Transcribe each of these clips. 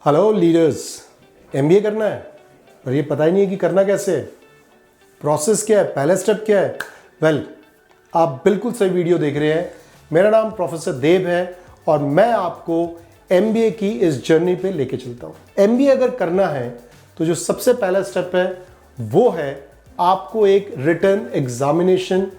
Hello leaders, MBA करना है और ये पता ही नहीं है कि करना कैसे है, प्रोसेस क्या है, पहला स्टेप क्या है। वेल, आप बिल्कुल सही वीडियो देख रहे हैं। मेरा नाम प्रोफेसर देव है और मैं आपको एमबीए की इस जर्नी पे लेके चलता हूँ। एमबीए अगर करना है तो जो सबसे पहला स्टेप है वो है आपको एक रिटन एग्जामिनेशन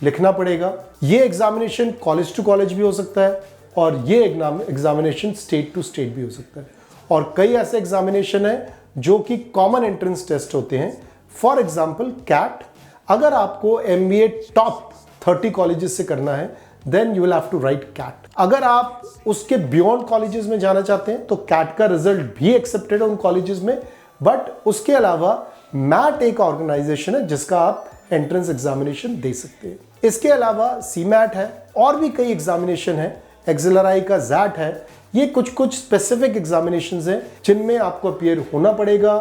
लिखना पड़ेगा। ये एग्जामिनेशन कॉलेज टू कॉलेज भी हो सकता है और ये एग्जामिनेशन स्टेट टू स्टेट भी हो सकता है। और कई ऐसे एग्जामिनेशन है जो कि कॉमन एंट्रेंस टेस्ट होते हैं। फॉर एग्जाम्पल कैट, अगर आपको एमबीए टॉप 30 कॉलेजेस से करना है then you will have to write CAT. अगर आप उसके बियॉन्ड कॉलेजेस में जाना चाहते हैं तो कैट का रिजल्ट भी एक्सेप्टेड है उन कॉलेजेस में, बट उसके अलावा मैट एक ऑर्गेनाइजेशन है जिसका आप एंट्रेंस एग्जामिनेशन दे सकते हैं। इसके अलावा सीमैट है और भी कई एग्जामिनेशन है, एक्सेलराई का जैट है। ये कुछ स्पेसिफिक एग्जामिनेशंस हैं जिनमें आपको अपीयर होना पड़ेगा,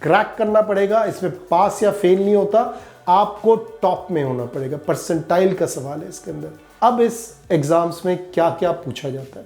क्रैक करना पड़ेगा। इसमें पास या फेल नहीं होता, आपको टॉप में होना पड़ेगा। परसेंटाइल का सवाल है इसके अंदर। अब इस एग्जाम्स में क्या क्या पूछा जाता है,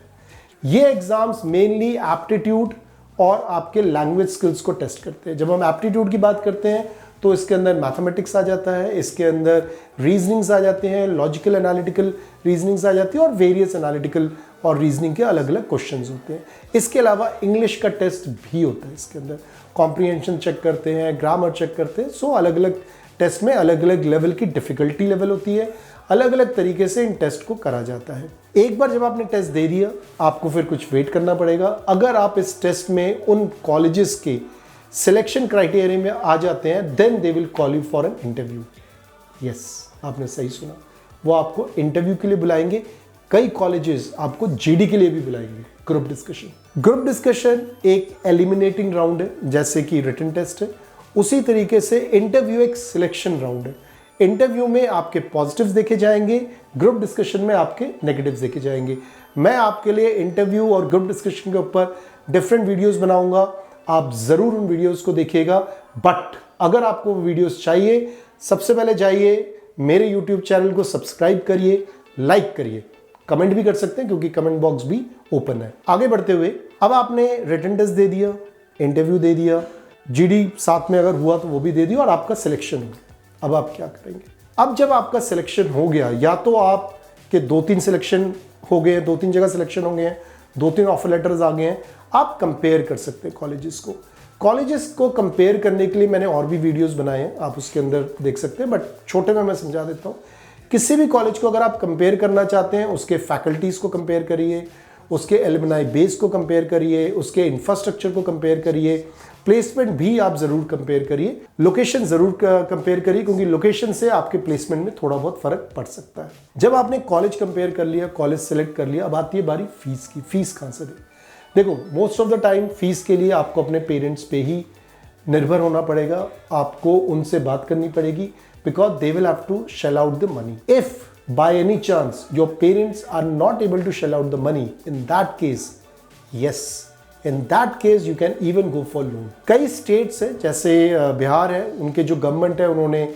ये एग्जाम्स मेनली एप्टीट्यूड और आपके लैंग्वेज स्किल्स को टेस्ट करते हैं। जब हम एप्टीट्यूड की बात करते हैं तो इसके अंदर मैथमेटिक्स आ जाता है, इसके अंदर रीजनिंग्स आ जाते हैं, लॉजिकल एनालिटिकल रीजनिंग्स आ जाती है और वेरियस एनालिटिकल और रीजनिंग के अलग अलग क्वेश्चंस होते हैं। इसके अलावा इंग्लिश का टेस्ट भी होता है। इसके अंदर कॉम्प्रिहेंशन चेक करते हैं, ग्रामर चेक करते हैं। सो अलग अलग टेस्ट में अलग अलग लेवल की डिफिकल्टी लेवल होती है, अलग अलग तरीके से इन टेस्ट को करा जाता है। एक बार जब आपने टेस्ट दे दिया आपको फिर कुछ वेट करना पड़ेगा। अगर आप इस टेस्ट में उन कॉलेजेस के सिलेक्शन क्राइटेरिया में आ जाते हैं then they will call you for an interview. Yes, आपने सही सुना, वो आपको इंटरव्यू के लिए बुलाएंगे। कई कॉलेजेस आपको जीडी के लिए भी बुलाएंगे। ग्रुप डिस्कशन एक एलिमिनेटिंग राउंड है, जैसे कि रिटन टेस्ट है, उसी तरीके से इंटरव्यू एक सिलेक्शन राउंड है। इंटरव्यू में आपके पॉजिटिव्स देखे जाएंगे, ग्रुप डिस्कशन में आपके नेगेटिव्स देखे जाएंगे। मैं आपके लिए इंटरव्यू और ग्रुप डिस्कशन के ऊपर डिफरेंट वीडियोस बनाऊंगा, आप जरूर उन वीडियोस को देखिएगा। बट अगर आपको वीडियोस चाहिए, सबसे पहले जाइए मेरे यूट्यूब चैनल को सब्सक्राइब करिए, लाइक करिए, कमेंट भी कर सकते हैं क्योंकि कमेंट बॉक्स भी ओपन है। आगे बढ़ते हुए, अब आपने रिटन टेस्ट दे दिया, इंटरव्यू दे दिया, जीडी साथ में अगर हुआ तो वो भी दे दिया और आपका सिलेक्शन हो गया। अब आप क्या करेंगे? अब जब आपका सिलेक्शन हो गया, या तो आपके 2-3 सिलेक्शन हो गए, 2-3 जगह सिलेक्शन हो गए हैं, 2-3 ऑफर लेटर्स आ गए हैं, आप कंपेयर कर सकते हैं कॉलेजेस को। कॉलेजेस को कंपेयर करने के लिए मैंने और भी वीडियोस बनाए हैं, आप उसके अंदर देख सकते हैं, बट छोटे में मैं समझा देता हूँ। किसी भी कॉलेज को अगर आप कंपेयर करना चाहते हैं, उसके फैकल्टीज़ को कंपेयर करिए, उसके एलुमनाई बेस को कंपेयर करिए, उसके इंफ्रास्ट्रक्चर को कंपेयर करिए, प्लेसमेंट भी आप ज़रूर कंपेयर करिए, लोकेशन ज़रूर कंपेयर करिए क्योंकि लोकेशन से आपके प्लेसमेंट में थोड़ा बहुत फ़र्क पड़ सकता है। जब आपने कॉलेज कंपेयर कर लिया, कॉलेज सेलेक्ट कर लिया, अब आती है बारी फीस की। फीस कहाँ से दें? देखो, most of the time fees के लिए आपको अपने पेरेंट्स पे ही निर्भर होना पड़ेगा, आपको उनसे बात करनी पड़ेगी because they will have to shell out the money. If by any chance your parents are not able to shell out the money, in that case, yes, in that case you can even go for loan. कई states है, जैसे बिहार है, उनके जो government है उन्होंने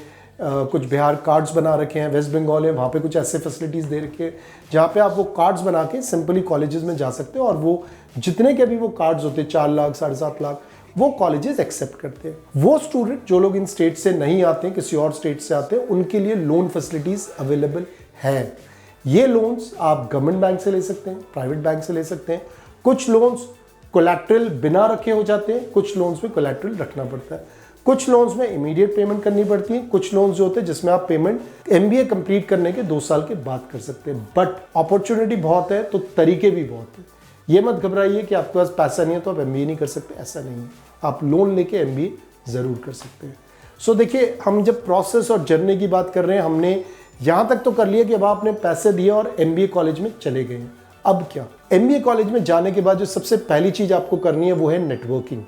कुछ Bihar cards बना रखे हैं, वेस्ट बंगाल है वहाँ पे कुछ ऐसे फैसिलिटीज़ दे रखे हैं जहाँ पे आप वो कार्ड्स बना के सिंपली कॉलेजेस में जा सकते हो और वो जितने के भी वो कार्ड्स होते हैं 4 लाख 7.5 लाख वो कॉलेजेस एक्सेप्ट करते हैं। वो स्टूडेंट जो लोग इन स्टेट से नहीं आते हैं, किसी और स्टेट से आते हैं, उनके लिए लोन फैसिलिटीज़ अवेलेबल हैं। ये लोन्स आप गवर्नमेंट बैंक से ले सकते हैं, प्राइवेट बैंक से ले सकते हैं। कुछ लोन्स कोलैटरल बिना रखे हो जाते हैं, कुछ लोन्स में कोलैटरल रखना पड़ता है, कुछ लोन्स में इमीडिएट पेमेंट करनी पड़ती है, कुछ लोन्स जो होते हैं जिसमें आप पेमेंट एमबीए कंप्लीट करने के 2 साल के बाद कर सकते हैं। बट अपॉर्चुनिटी बहुत है तो तरीके भी बहुत है। ये मत घबराइए कि आपके पास पैसा नहीं है तो आप एमबीए नहीं कर सकते, ऐसा नहीं है। आप लोन लेके एमबीए ज़रूर कर सकते हैं। सो देखिए, हम जब प्रोसेस और जर्नी की बात कर रहे हैं, हमने यहाँ तक तो कर लिया कि अब आपने पैसे दिए और एमबीए कॉलेज में चले गए हैं। अब क्या? एमबीए कॉलेज में जाने के बाद जो सबसे पहली चीज़ आपको करनी है वो है नेटवर्किंग।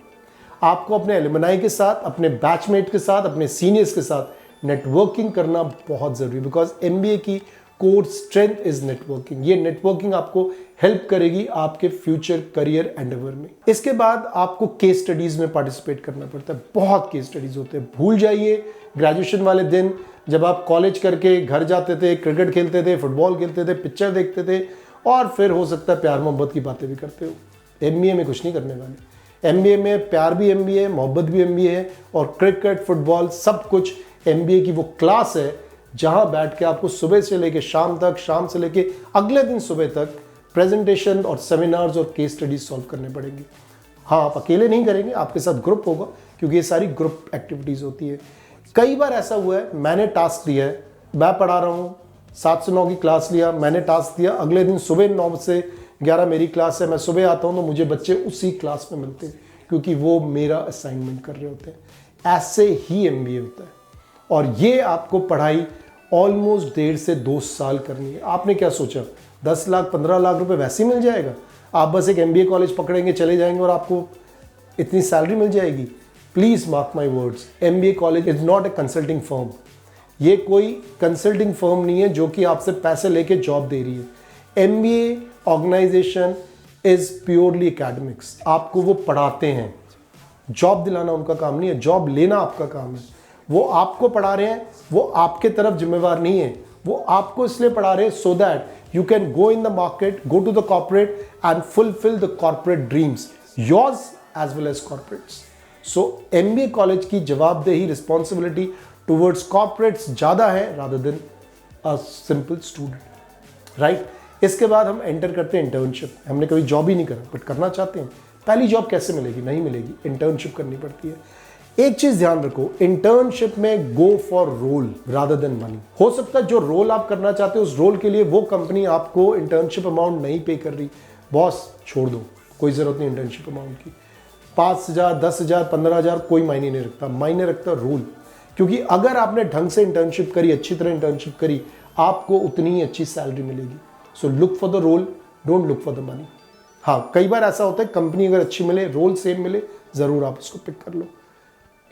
आपको अपने एलुमनाई के साथ, अपने बैचमेट के साथ, अपने सीनियर्स के साथ नेटवर्किंग करना बहुत ज़रूरी है बिकॉज एमबीए की कोर स्ट्रेंथ इज नेटवर्किंग। ये नेटवर्किंग आपको हेल्प करेगी आपके फ्यूचर करियर एंडेवर में। इसके बाद आपको केस स्टडीज में पार्टिसिपेट करना पड़ता है। बहुत केस स्टडीज होते हैं, भूल जाइए ग्रेजुएशन वाले दिन जब आप कॉलेज करके घर जाते थे, क्रिकेट खेलते थे, फुटबॉल खेलते थे, पिक्चर देखते थे और फिर हो सकता है प्यार मोहब्बत की बातें भी करते हो। एमबीए में कुछ नहीं करने वाले। MBA में प्यार भी MBA है, मोहब्बत भी MBA है, और क्रिकेट, फुटबॉल सब कुछ MBA की वो क्लास है जहां बैठ के आपको सुबह से लेके शाम तक, शाम से लेके अगले दिन सुबह तक प्रेजेंटेशन और सेमिनार्स और केस स्टडीज सॉल्व करने पड़ेंगे। हाँ, आप अकेले नहीं करेंगे, आपके साथ ग्रुप होगा, क्योंकि ये सारी ग्रुप एक्टिविटीज़ होती है। कई बार ऐसा हुआ है, मैंने टास्क दिया है, मैं पढ़ा रहा हूँ, 7 से 9 की क्लास लिया, मैंने टास्क दिया, अगले दिन सुबह 9 से 11 मेरी क्लास है, मैं सुबह आता हूँ तो मुझे बच्चे उसी क्लास में मिलते हैं, क्योंकि वो मेरा असाइनमेंट कर रहे होते हैं। ऐसे ही MBA होता है, और ये आपको पढ़ाई ऑलमोस्ट 1.5 से 2 साल करनी है। आपने क्या सोचा 10 लाख 15 लाख रुपए वैसे ही मिल जाएगा? आप बस एक MBA कॉलेज पकड़ेंगे, चले जाएंगे और आपको इतनी सैलरी मिल जाएगी? Please mark my words, MBA college is not a consulting firm. ये कोई कंसल्टिंग फर्म नहीं है जो कि आपसे पैसे लेके जॉब दे रही है। MBA organisation is purely academics. आपको वो पढ़ाते हैं, जॉब दिलाना उनका काम नहीं है, जॉब लेना आपका काम है। वो आपको पढ़ा रहे हैं, वो आपके तरफ जिम्मेवार नहीं है, वो आपको इसलिए पढ़ा रहे हैं so that you can go in the market, go to the corporate and fulfil the corporate dreams, yours as well as corporates. So MBA college की जवाबदेही, रिस्पॉन्सिबिलिटी टूवर्ड्स कॉर्पोरेट्स ज़्यादा है rather than a simple student, right. इसके बाद हम enter करते हैं internship. हमने कभी जॉब ही नहीं करा बट करना चाहते हैं। पहली जॉब कैसे मिलेगी? नहीं मिलेगी, इंटर्नशिप करनी पड़ती है। एक चीज ध्यान रखो, इंटर्नशिप में go for role rather than money. हो सकता है जो रोल आप करना चाहते हो उस रोल के लिए वो कंपनी आपको इंटर्नशिप अमाउंट नहीं पे कर रही, बॉस छोड़ दो, कोई जरूरत नहीं इंटर्नशिप अमाउंट की। 5,000 10,000 15,000 कोई मायने नहीं रखता, मायने रखता रोल। क्योंकि अगर आपने ढंग से इंटर्नशिप करी, अच्छी तरह इंटर्नशिप करी, आपको उतनी ही अच्छी सैलरी मिलेगी। So look for the role, don't look for the money. हाँ, कई बार ऐसा होता है कंपनी अगर अच्छी मिले, रोल सेम मिले, जरूर आप उसको पिक कर लो।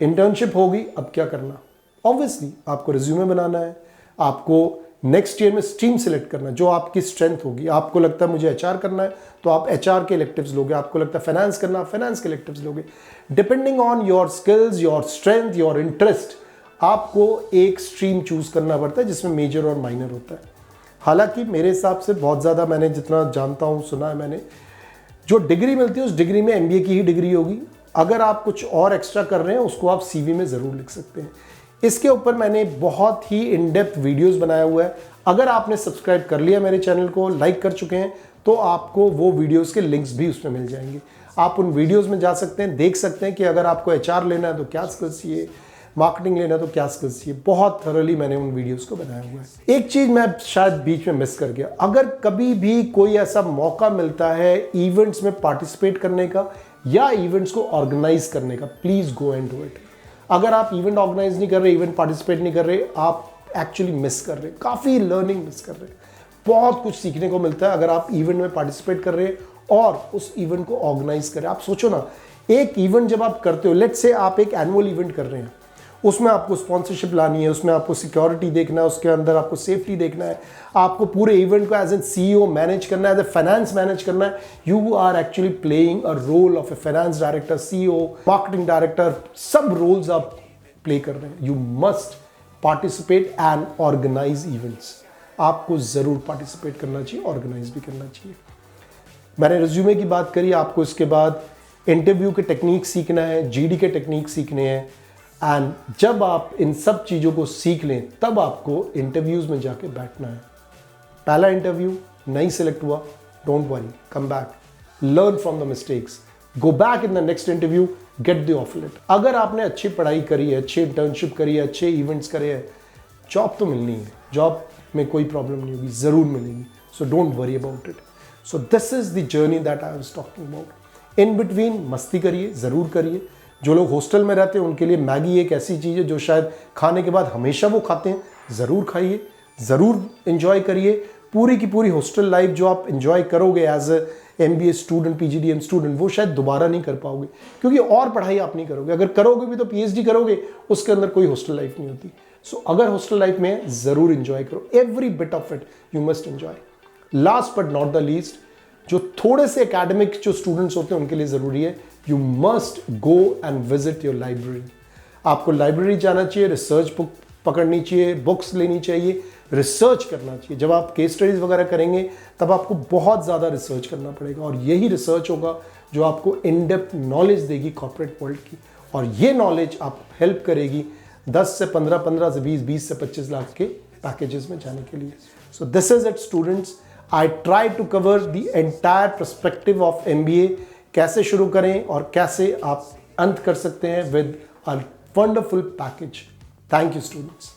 इंटर्नशिप होगी, अब क्या करना? ऑब्वियसली आपको रिज्यूमे बनाना है, आपको नेक्स्ट ईयर में स्ट्रीम सिलेक्ट करना है जो आपकी स्ट्रेंथ होगी। आपको लगता है मुझे HR करना है तो आप HR के इलेक्टिव्स लोगे, आपको लगता है फाइनेंस करना, आप फाइनेंस के इलेक्टिव्स लोगे। Depending on your skills, your strength, your interest, आपको एक स्ट्रीम चूज करना पड़ता है जिसमें मेजर और माइनर होता है। हालांकि मेरे हिसाब से बहुत ज़्यादा, मैंने जितना जानता हूँ, सुना है मैंने, जो डिग्री मिलती है उस डिग्री में MBA की ही डिग्री होगी। अगर आप कुछ और एक्स्ट्रा कर रहे हैं उसको आप CV में ज़रूर लिख सकते हैं। इसके ऊपर मैंने बहुत ही इन डेप्थ वीडियोस बनाया हुआ है। अगर आपने सब्सक्राइब कर लिया मेरे चैनल को, लाइक कर चुके हैं, तो आपको वो वीडियोस के लिंक्स भी उसमें मिल जाएंगे। आप उन वीडियोस में जा सकते हैं, देख सकते हैं कि अगर आपको HR लेना है तो क्या स्किल्स चाहिए, मार्केटिंग लेना है तो क्या स्किल्स चाहिए। बहुत थॉरली मैंने उन वीडियोस को बनाया हुआ है। एक चीज़ मैं शायद बीच में मिस कर गया, अगर कभी भी कोई ऐसा मौका मिलता है इवेंट्स में पार्टिसिपेट करने का या इवेंट्स को ऑर्गेनाइज करने का, please go and do it. अगर आप इवेंट ऑर्गेनाइज नहीं कर रहे, इवेंट पार्टिसिपेट नहीं कर रहे, आप एक्चुअली मिस कर रहे, काफ़ी लर्निंग मिस कर रहे। बहुत कुछ सीखने को मिलता है अगर आप इवेंट में पार्टिसिपेट कर रहे हैं और उस इवेंट को ऑर्गेनाइज कर रहे हैं। आप सोचो ना, एक इवेंट जब आप करते हो, लेट्स से आप एक एनुअल इवेंट कर रहे हैं, उसमें आपको स्पॉन्सरशिप लानी है, उसमें आपको सिक्योरिटी देखना है, उसके अंदर आपको सेफ्टी देखना है, आपको पूरे इवेंट को एज एन CEO मैनेज करना है, एज ए फाइनेंस मैनेज करना है। You are actually playing a role of a finance director, CEO, marketing director, सब रोल्स आप प्ले कर रहे हैं। You must participate and organise events. आपको जरूर पार्टिसिपेट करना चाहिए, ऑर्गेनाइज भी करना चाहिए। मैंने रिज्यूमे की बात करी, आपको इसके बाद इंटरव्यू के टेक्निक सीखना है, GD के टेक्निक सीखने हैं। एंड जब आप इन सब चीज़ों को सीख लें तब आपको इंटरव्यूज़ में जाके बैठना है। पहला इंटरव्यू नहीं सिलेक्ट हुआ, don't worry, come back, learn from the mistakes, go back in the next interview, get the offer letter. अगर आपने अच्छी पढ़ाई करी है, अच्छी इंटर्नशिप करी है, अच्छे इवेंट्स करे हैं, जॉब तो मिलनी है, जॉब में कोई प्रॉब्लम नहीं होगी, ज़रूर मिलेगी। So don't worry about it. So this is the journey that I was talking about. In between मस्ती करिए, ज़रूर करिए। जो लोग हॉस्टल में रहते हैं उनके लिए मैगी एक ऐसी चीज़ है जो शायद खाने के बाद हमेशा वो खाते हैं, ज़रूर खाइए, ज़रूर एंजॉय करिए। पूरी की पूरी हॉस्टल लाइफ जो आप एंजॉय करोगे as a MBA student, PGDM student, वो शायद दोबारा नहीं कर पाओगे, क्योंकि और पढ़ाई आप नहीं करोगे। अगर करोगे भी तो PhD करोगे, उसके अंदर कोई हॉस्टल लाइफ नहीं होती। सो अगर हॉस्टल लाइफ में ज़रूर एंजॉय करो, every bit of it you must enjoy. Last but not the least, जो थोड़े से एकेडमिक जो स्टूडेंट्स होते हैं उनके लिए ज़रूरी है, you must go and visit your library. आपको लाइब्रेरी जाना चाहिए, रिसर्च बुक पकड़नी चाहिए, बुक्स लेनी चाहिए, रिसर्च करना चाहिए। जब आप केस स्टडीज़ वगैरह करेंगे तब आपको बहुत ज़्यादा रिसर्च करना पड़ेगा, और यही रिसर्च होगा जो आपको इन डेप्थ नॉलेज देगी कॉर्पोरेट वर्ल्ड की, और ये नॉलेज आपको हेल्प करेगी 10 से 15, 15 से 20, 20 से 25 लाख के पैकेजेस में जाने के लिए। So this is it students, I try to cover the entire perspective of MBA, कैसे शुरू करें और कैसे आप अंत कर सकते हैं with a wonderful package. Thank you students.